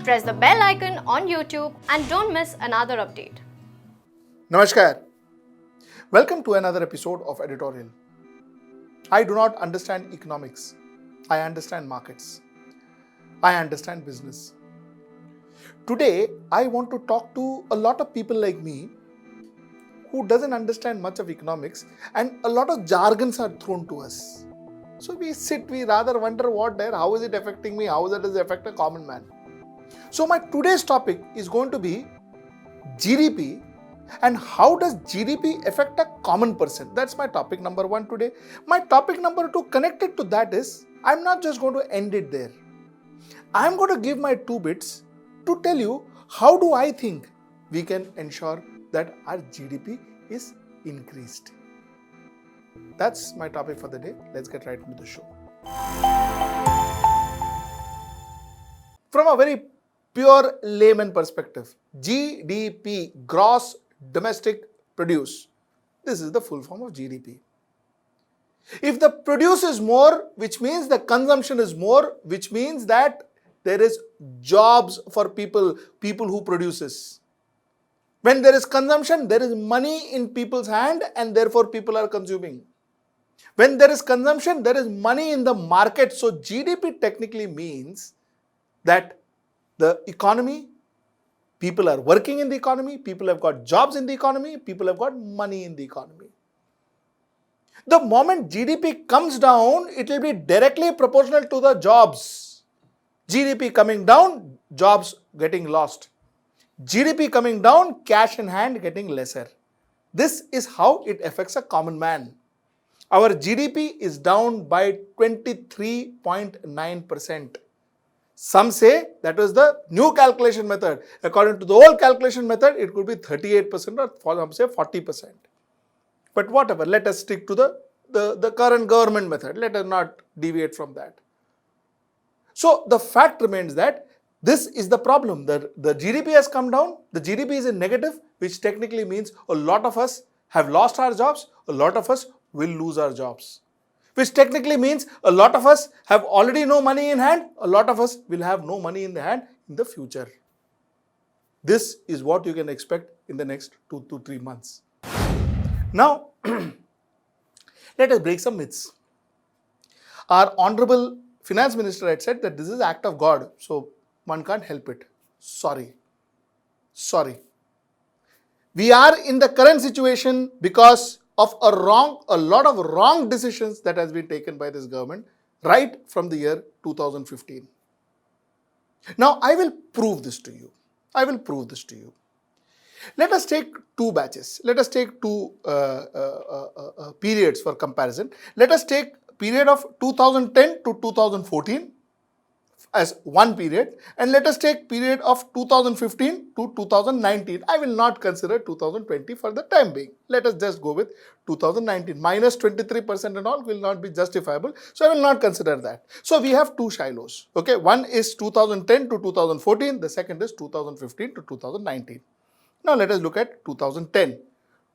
Press the bell icon on YouTube and don't miss another update. Namaskar. Welcome to another episode of Editorial. I do not understand economics. I understand markets. I understand business. Today, I want to talk to a lot of people like me who doesn't understand much of economics, and a lot of jargons are thrown to us. So we rather wonder how is it affecting me, how does it affect a common man. So my today's topic is going to be GDP and how does GDP affect a common person. That's my topic number one today. My topic number two connected to that is, I'm not just going to end it there. I'm going to give my 2 bits to tell you how do I think we can ensure that our GDP is increased. That's my topic for the day. Let's get right into the show. From a very pure layman perspective, GDP, gross domestic produce, this is the full form of GDP. If the produce is more, which means the consumption is more, which means that there is jobs for people who produces. When there is consumption, there is money in people's hand and therefore people are consuming. When there is consumption, there is money in the market. So GDP technically means that the economy, people are working in the economy, people have got jobs in the economy, people have got money in the economy. The moment GDP comes down, it will be directly proportional to the jobs. GDP coming down, jobs getting lost. GDP coming down, cash in hand getting lesser. This is how it affects a common man. Our GDP is down by 23.9%. Some say that was the new calculation method. According to the old calculation method, it could be 38% or some say 40%. But whatever, let us stick to the current government method. Let us not deviate from that. So the fact remains that this is the problem. The GDP has come down. The GDP is in negative, which technically means a lot of us have lost our jobs. A lot of us will lose our jobs. Which technically means a lot of us have already no money in hand. A lot of us will have no money in the hand in the future. This is what you can expect in the next 2 to 3 months. Now, let us break some myths. Our Honorable Finance Minister had said that this is an act of God, so one can't help it. Sorry. We are in the current situation because of a lot of wrong decisions that has been taken by this government right from the year 2015. Now, I will prove this to you. Let us take 2 batches. Let us take 2 periods for comparison. Let us take period of 2010 to 2014 as one period, and let us take period of 2015 to 2019. I will not consider 2020 for the time being. Let us just go with 2019. Minus 23% and all will not be justifiable, so I will not consider that. So we have 2 Shilohs. Okay, one is 2010 to 2014. The second is 2015 to 2019. Now let us look at 2010.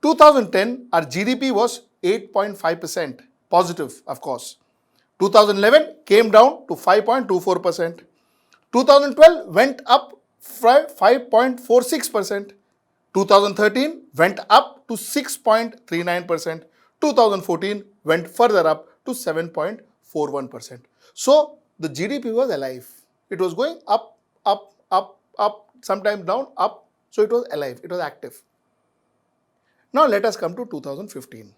2010, our GDP was 8.5%, positive of course. 2011 came down to 5.24%. 2012 went up 5.46%. 2013 went up to 6.39%. 2014 went further up to 7.41%. So the GDP was alive. It was going up, sometimes down, up. So it was alive, it was active. Now let us come to 2015.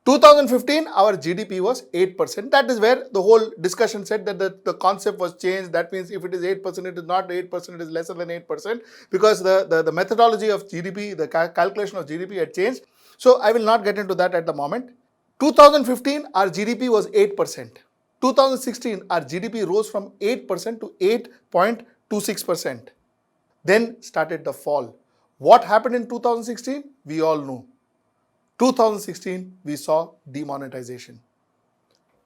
2015, our GDP was 8%. That is where the whole discussion said that the concept was changed. That means if it is 8%, it is not 8%, it is lesser than 8%, because the methodology of GDP, the calculation of GDP had changed. So I will not get into that at the moment. 2015, our GDP was 8%. 2016, our GDP rose from 8% to 8.26%. Then started the fall. What happened in 2016? We all know. 2016, we saw demonetization.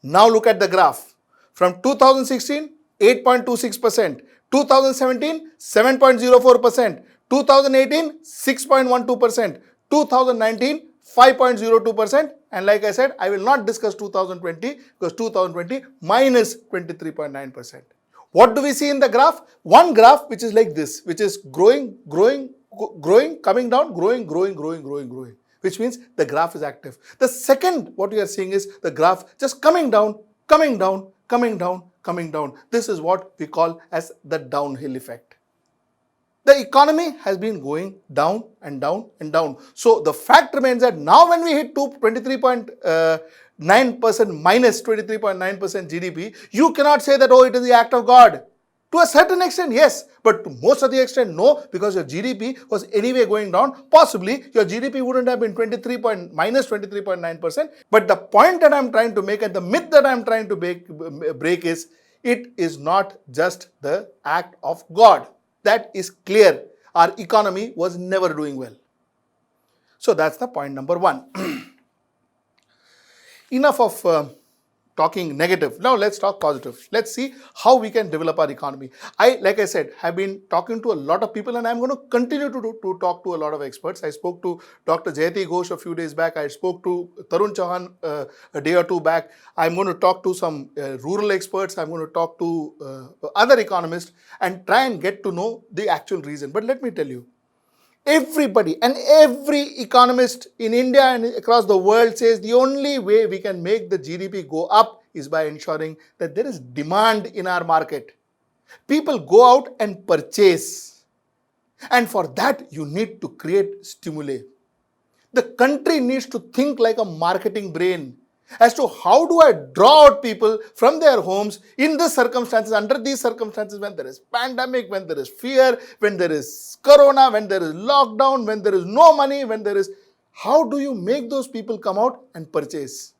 Now look at the graph. From 2016, 8.26%. 2017, 7.04%. 2018, 6.12%. 2019, 5.02%. And like I said, I will not discuss 2020 because 2020 minus 23.9%. What do we see in the graph? One graph which is like this, which is growing, coming down, growing, which means the graph is active. The second, what we are seeing is the graph just coming down. This is what we call as the downhill effect. The economy has been going down and down and down. So the fact remains that now when we hit 23.9% minus 23.9% GDP, you cannot say that, oh, it is the act of God. To a certain extent, yes, but to most of the extent, no, because your GDP was anyway going down. Possibly your GDP wouldn't have been minus 23.9%. But the point that I'm trying to make and the myth that I'm trying to break is, it is not just the act of God. That is clear. Our economy was never doing well. So that's the point number one. Enough of talking negative. Now let's talk positive. Let's see how we can develop our economy. Like I said, have been talking to a lot of people, and I'm going to continue to talk to a lot of experts. I spoke to Dr. Jayati Ghosh a few days back. I spoke to Tarun Chauhan a day or two back. I'm going to talk to some rural experts. I'm going to talk to other economists and try and get to know the actual reason. But let me tell you, everybody and every economist in India and across the world says the only way we can make the GDP go up is by ensuring that there is demand in our market. People go out and purchase. And for that, you need to create stimuli. The country needs to think like a marketing brain as to how do I draw out people from their homes in these circumstances, under these circumstances, when there is pandemic, when there is fear, when there is corona, when there is lockdown, when there is no money, how do you make those people come out and purchase?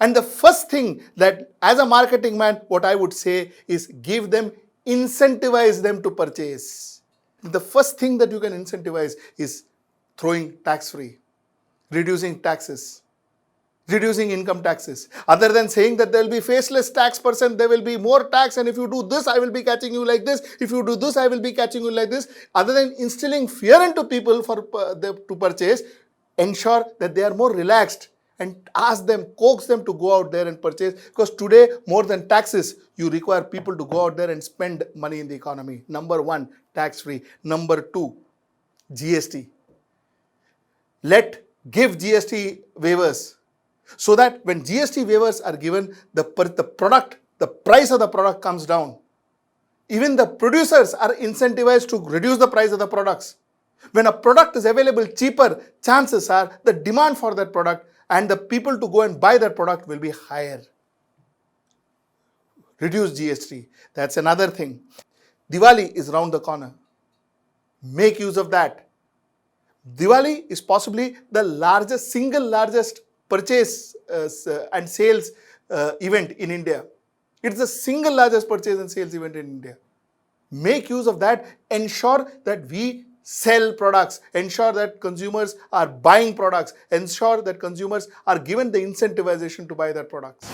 And the first thing that as a marketing man, what I would say is incentivize them to purchase. The first thing that you can incentivize is throwing tax-free, reducing taxes, reducing income taxes. Other than saying that there will be faceless tax person, there will be more tax, and if you do this, I will be catching you like this. If you do this, I will be catching you like this. Other than instilling fear into people to purchase, ensure that they are more relaxed and coax them to go out there and purchase. Because today, more than taxes, you require people to go out there and spend money in the economy. Number one, tax-free. Number two, GST. Give GST waivers, so that when GST waivers are given, the price of the product comes down. Even the producers are incentivized to reduce the price of the products. When a product is available cheaper, chances are the demand for that product and the people to go and buy that product will be higher. Reduce GST. That's another thing. Diwali is round the corner. Make use of that. Diwali is possibly the single largest purchase and sales event in India. It's the single largest purchase and sales event in India. Make use of that. Ensure that we sell products. Ensure that consumers are buying products. Ensure that consumers are given the incentivization to buy their products.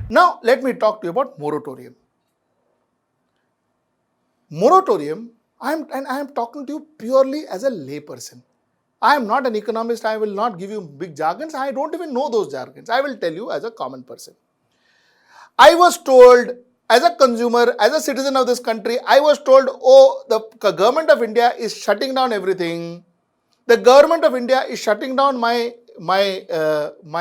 Now, let me talk to you about moratorium. Moratorium, I am talking to you purely as a layperson. I am not an economist. I will not give you big jargons. I don't even know those jargons. I will tell you as a common person. I was told as a consumer, as a citizen of this country, I was told, oh, the government of India is shutting down everything. The government of India is shutting down my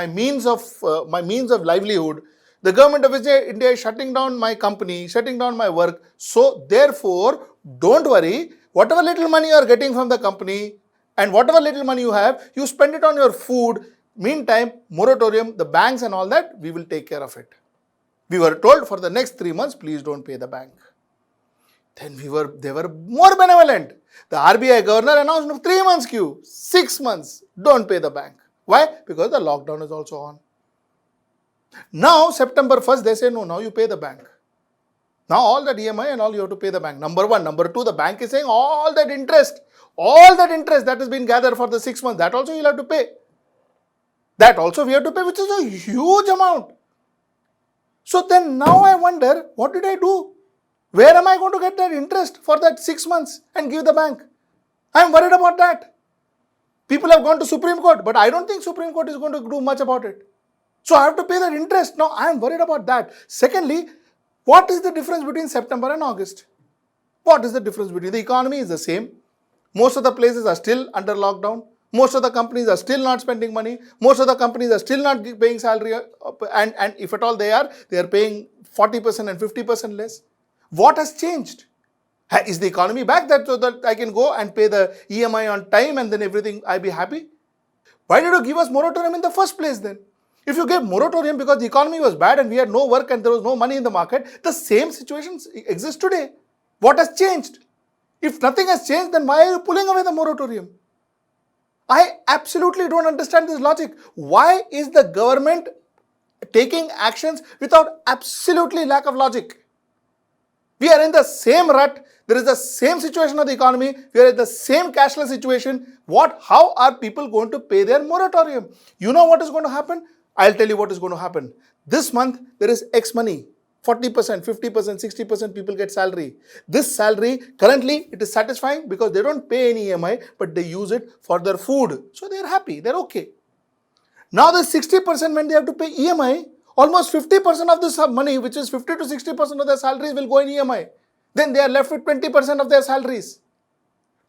means of livelihood. The government of India is shutting down my company, shutting down my work. So therefore, don't worry. Whatever little money you are getting from the company, and whatever little money you have, you spend it on your food. Meantime, moratorium, the banks and all that, we will take care of it. We were told for the next 3 months, please don't pay the bank. Then they were more benevolent. The RBI governor announced 3 months queue, 6 months, don't pay the bank. Why? Because the lockdown is also on. Now, September 1st, they say, no, now you pay the bank. Now all that EMI and all you have to pay the bank. Number one. Number two, the bank is saying all that interest that has been gathered for the 6 months, that also you'll have to pay. That also we have to pay, which is a huge amount. So then now I wonder, what did I do? Where am I going to get that interest for that 6 months and give the bank? I'm worried about that. People have gone to Supreme Court, but I don't think Supreme Court is going to do much about it. So I have to pay that interest. Now I am worried about that. Secondly, What is the difference between September and August? What is the difference between? The economy is the same. Most of the places are still under lockdown. Most of the companies are still not spending money. Most of the companies are still not paying salary. And if at all they are paying 40% and 50% less. What has changed? Is the economy back so that I can go and pay the EMI on time and then everything, I'll be happy? Why did you give us moratorium in the first place then? If you gave moratorium because the economy was bad and we had no work and there was no money in the market, the same situations exist today. What has changed? If nothing has changed, then why are you pulling away the moratorium? I absolutely don't understand this logic. Why is the government taking actions without absolutely lack of logic? We are in the same rut. There is the same situation of the economy. We are in the same cashless situation. How are people going to pay their moratorium? You know what is going to happen? I'll tell you what is going to happen. This month, there is X money. 40%, 50%, 60% people get salary. This salary, currently, it is satisfying because they don't pay any EMI, but they use it for their food. So they're happy, they're okay. Now the 60% when they have to pay EMI, almost 50% of this money, which is 50 to 60% of their salaries will go in EMI. Then they are left with 20% of their salaries.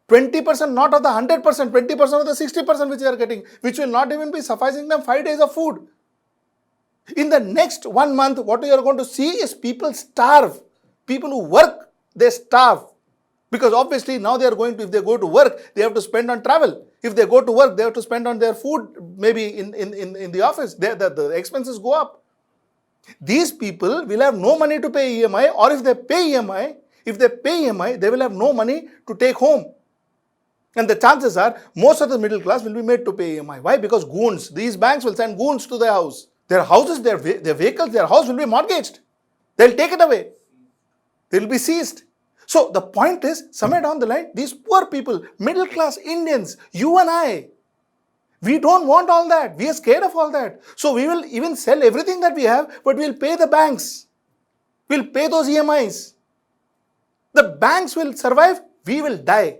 20% not of the 100%, 20% of the 60% which they are getting, which will not even be sufficing them 5 days of food. In the next 1 month, what you are going to see is people starve. People who work, they starve. Because obviously now they are going to, if they go to work, they have to spend on travel. If they go to work, they have to spend on their food, maybe in the office. The expenses go up. These people will have no money to pay EMI, or if they pay EMI, they will have no money to take home. And the chances are, most of the middle class will be made to pay EMI. Why? Because goons, these banks will send goons to their house. Their houses, their vehicles, their house will be mortgaged. They'll take it away. They'll be seized. So the point is, somewhere down the line, these poor people, middle class Indians, you and I, we don't want all that. We are scared of all that. So we will even sell everything that we have, but we'll pay the banks. We'll pay those EMIs. The banks will survive, we will die.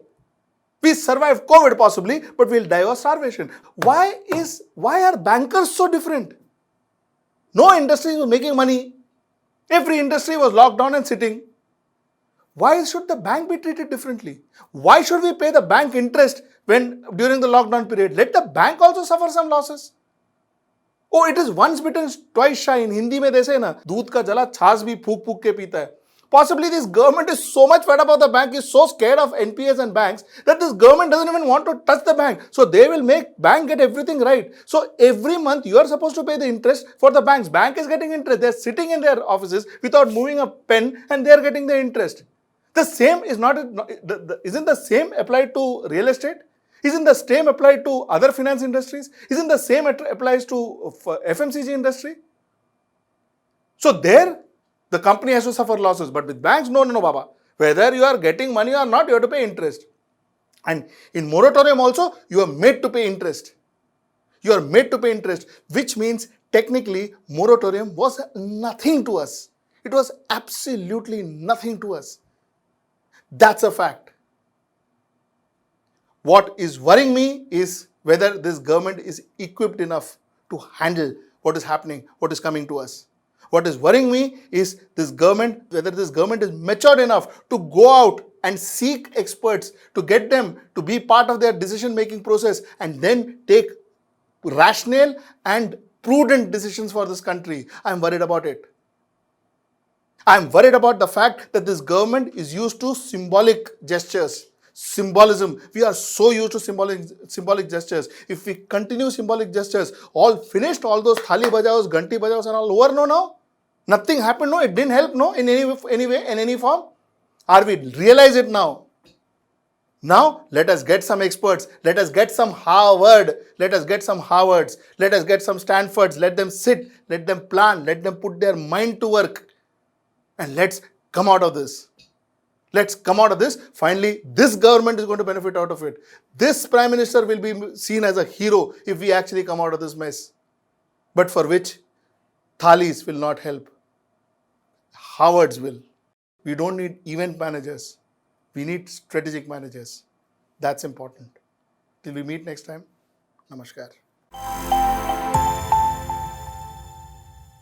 We survive COVID possibly, but we'll die of starvation. Why are bankers so different? No industry was making money. Every industry was locked down and sitting. Why should the bank be treated differently? Why should we pay the bank interest when during the lockdown period? Let the bank also suffer some losses. Oh, it is once bitten, twice shy. In Hindi mein they say na, दूध का जला छाछ भी फूक फूक के पीता है. Possibly this government is so much fed up of the bank, is so scared of NPS and banks that this government doesn't even want to touch the bank. So they will make bank get everything right. So every month you are supposed to pay the interest for the banks. Bank is getting interest. They're sitting in their offices without moving a pen and they're getting the interest. The same is not, isn't the same applied to real estate? Isn't the same applied to other finance industries? Isn't the same applies to FMCG industry? So there, the company has to suffer losses. But with banks, no, Baba. Whether you are getting money or not, you have to pay interest. And in moratorium also, you are made to pay interest. You are made to pay interest, which means technically moratorium was nothing to us. It was absolutely nothing to us. That's a fact. What is worrying me is whether this government is equipped enough to handle what is happening, what is coming to us. What is worrying me is this government, whether this government is matured enough to go out and seek experts, to get them to be part of their decision-making process and then take rational and prudent decisions for this country. I'm worried about it. I'm worried about the fact that this government is used to symbolic gestures. Symbolism. We are so used to symbolic gestures. If we continue symbolic gestures, all finished, all those thali bajaos, ganti bajaos and all over, no, now? Nothing happened, no? It didn't help, no? In any way, in any form? Are we realize it now? Now, let us get some experts. Let us get some Harvard. Let us get some Harvards. Let us get some Stanfords. Let them sit. Let them plan. Let them put their mind to work. And let's come out of this. Let's come out of this. Finally, this government is going to benefit out of it. This Prime Minister will be seen as a hero if we actually come out of this mess. But for which thalis will not help. Harvards will. We don't need event managers. We need strategic managers. That's important. Till we meet next time. Namaskar.